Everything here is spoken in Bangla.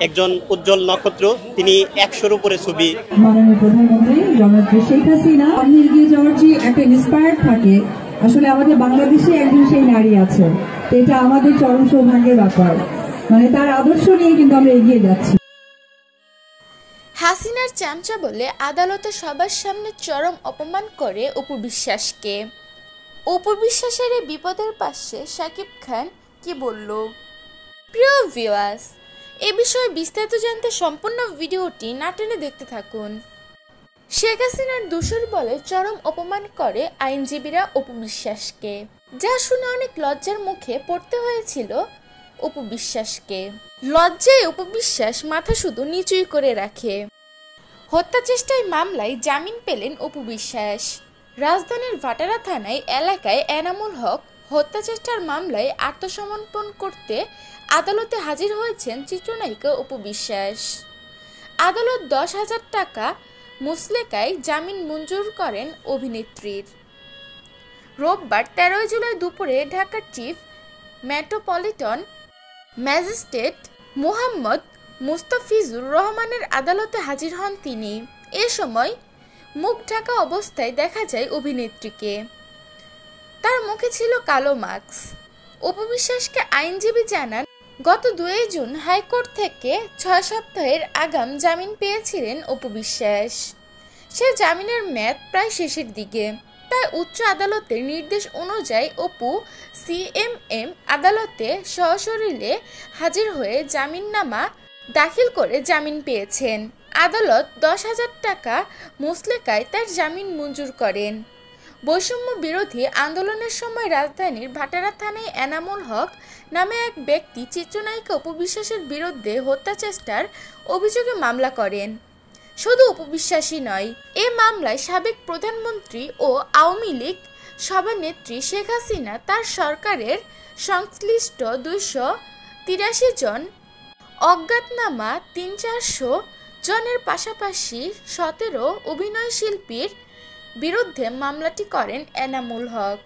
একজন উজ্জ্বল নক্ষত্র, তিনি 100-র উপরে ছবি। মাননীয় প্রধানমন্ত্রী জননেত্রী শেখ হাসিনা আপনি এগিয়ে যাওয়ার যে একটা ইন্সপায়ার থাকে, আসলে আমাদের বাংলাদেশে একজন সেই নারী আছে, এটা আমাদের চরম সৌভাগ্যের ব্যাপার। মানে তার আদর্শ নিয়ে কিন্তু আমরা এগিয়ে যাচ্ছি। হাসিনার চামচা বলে আদালতে সবার সামনে চরম অপমান করে অপু বিশ্বাসকে। অপু বিশ্বাসের এই বিপদের পাশে শাকিব খান কি বলল? প্রিয় ভিউয়ার্স, এ বিষয়ে বিস্তারিত জানতে সম্পূর্ণ ভিডিওটি না টেনে দেখতে থাকুন। শেখ হাসিনার দোষর বলে চরম অপমান করে আইনজীবীরা অপু বিশ্বাসকে, যা শুনে অনেক লজ্জার মুখে পড়তে হয়েছিল অপু বিশ্বাসকে। লজ্জায় অপু বিশ্বাস মাথা শুধু নিচুই করে রাখে। হত্যা চেষ্টায় মামলায় জামিন পেলেন অপু বিশ্বাস। রাজধানীর ভাটারা থানায় এলাকায় এনামুল হক হত্যা চেষ্টার মামলায় আত্মসমর্পণ করতে আদালতে হাজির হয়েছেন চিত্রনায়িকা অপু বিশ্বাস। আদালত 10,000 টাকা মুচলেকায় জামিন মঞ্জুর করেন অভিনেত্রীর। রোববার 13 জুলাই দুপুরে ঢাকার chief metropolitan magistrate Mohammad Mustafizur রহমানের আদালতে হাজির হন তিনি। এ সময় মুখ ঢাকা অবস্থায় দেখা যায় অভিনেত্রীকে। তার মুখে ছিল কালো মাস্ক। অপু বিশ্বাসকে আইনজীবী জানান, গত 2 জুন হাইকোর্ট থেকে 6 সপ্তাহের আগাম জামিন পেয়েছিলেন অপু বিশ্বাস। সে জামিনের মেয়াদ প্রায় শেষের দিকে। তাই উচ্চ আদালতের নির্দেশ অনুযায়ী অপু সিএমএম আদালতে সশরীরে হাজির হয়ে জামিননামা দাখিল করে জামিন পেয়েছেন। আদালত 10,000 টাকা মুচলেকায় তার জামিন মঞ্জুর করেন। বৈষম্য বিরোধী আন্দোলনের সময় রাজধানীর ভাটারা থানায় এনামুল হক নামে এক ব্যক্তি চিত্রনায়িকা অপু বিশ্বাসের বিরুদ্ধে হত্যা চেষ্টার অভিযোগে মামলা করেন। শুধু অপু বিশ্বাসই নয়, এ মামলায় সাবেক প্রধানমন্ত্রী ও আওয়ামী লীগ সভানেত্রী শেখ হাসিনা, তার সরকারের সংশ্লিষ্ট 283 জন, অজ্ঞাতনামা 300-400 জনের পাশাপাশি 17 অভিনয়শিল্পীর বিরুদ্ধে মামলাটি করেন এনামুল হক।